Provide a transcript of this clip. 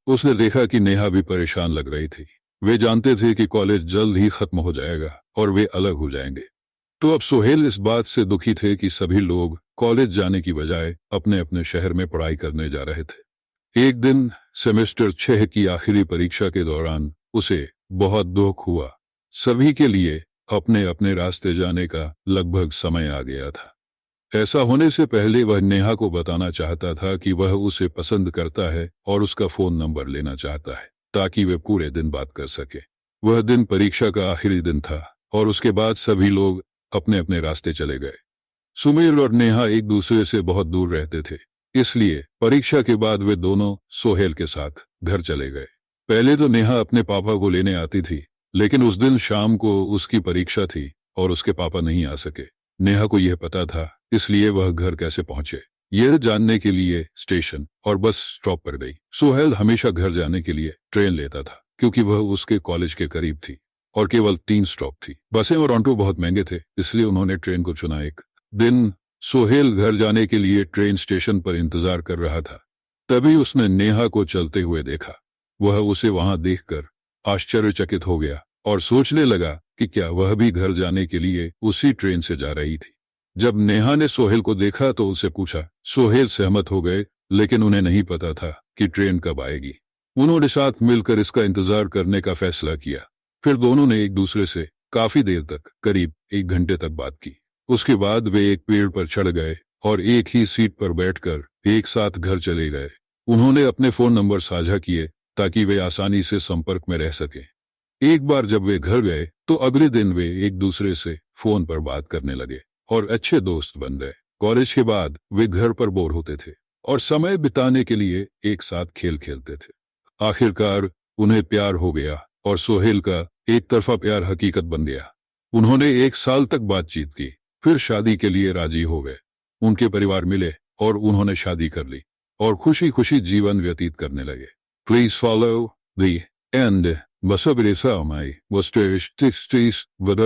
उसने देखा कि नेहा भी परेशान लग रही थी। वे जानते थे कि कॉलेज जल्द ही खत्म हो जाएगा और वे अलग हो जाएंगे। तो अब सोहेल इस बात से दुखी थे कि सभी लोग कॉलेज जाने की बजाय अपने अपने शहर में पढ़ाई करने जा रहे थे। एक दिन सेमेस्टर 6 की आखिरी परीक्षा के दौरान उसे बहुत दुख हुआ। सभी के लिए अपने अपने रास्ते जाने का लगभग समय आ गया था। ऐसा होने से पहले वह नेहा को बताना चाहता था कि वह उसे पसंद करता है और उसका फोन नंबर लेना चाहता है ताकि वे पूरे दिन बात कर सके। वह दिन परीक्षा का आखिरी दिन था और उसके बाद सभी लोग अपने अपने रास्ते चले गए। सुमेर और नेहा एक दूसरे से बहुत दूर रहते थे, इसलिए परीक्षा के बाद वे दोनों सोहेल के साथ घर चले गए। पहले तो नेहा अपने पापा को लेने आती थी, लेकिन उस दिन शाम को उसकी परीक्षा थी और उसके पापा नहीं आ सके। नेहा को यह पता था, इसलिए वह घर कैसे पहुंचे यह जानने के लिए स्टेशन और बस स्टॉप पर गई। सोहेल हमेशा घर जाने के लिए ट्रेन लेता था क्योंकि वह उसके कॉलेज के करीब थी और केवल 3 स्टॉप थी। बसें और ऑटो बहुत महंगे थे, इसलिए उन्होंने ट्रेन को चुना। एक दिन सोहेल घर जाने के लिए ट्रेन स्टेशन पर इंतजार कर रहा था। तभी उसने नेहा को चलते हुए देखा। वह उसे वहां देखकर आश्चर्यचकित हो गया और सोचने लगा कि क्या वह भी घर जाने के लिए उसी ट्रेन से जा रही थी। जब नेहा ने सोहेल को देखा तो उससे पूछा। सोहेल सहमत हो गए, लेकिन उन्हें नहीं पता था कि ट्रेन कब आएगी। उन्होंने साथ मिलकर इसका इंतजार करने का फैसला किया। फिर दोनों ने एक दूसरे से काफी देर तक, करीब 1 घंटे तक बात की। उसके बाद वे एक पेड़ पर चढ़ गए और एक ही सीट पर बैठकर एक साथ घर चले गए। उन्होंने अपने फोन नंबर साझा किए ताकि वे आसानी से संपर्क में रह सकें। एक बार जब वे घर गए तो अगले दिन वे एक दूसरे से फोन पर बात करने लगे और अच्छे दोस्त बन गए। कॉलेज के बाद वे घर पर बोर होते थे और समय बिताने के लिए एक साथ खेल खेलते थे। आखिरकार उन्हें प्यार हो गया और सोहेल का एक तरफा प्यार हकीकत बन गया। उन्होंने 1 साल तक बातचीत की, फिर शादी के लिए राजी हो गए। उनके परिवार मिले और उन्होंने शादी कर ली और खुशी खुशी जीवन व्यतीत करने लगे। Please follow the end. Was habe ich gesagt, mei? Was der ist, das, das, was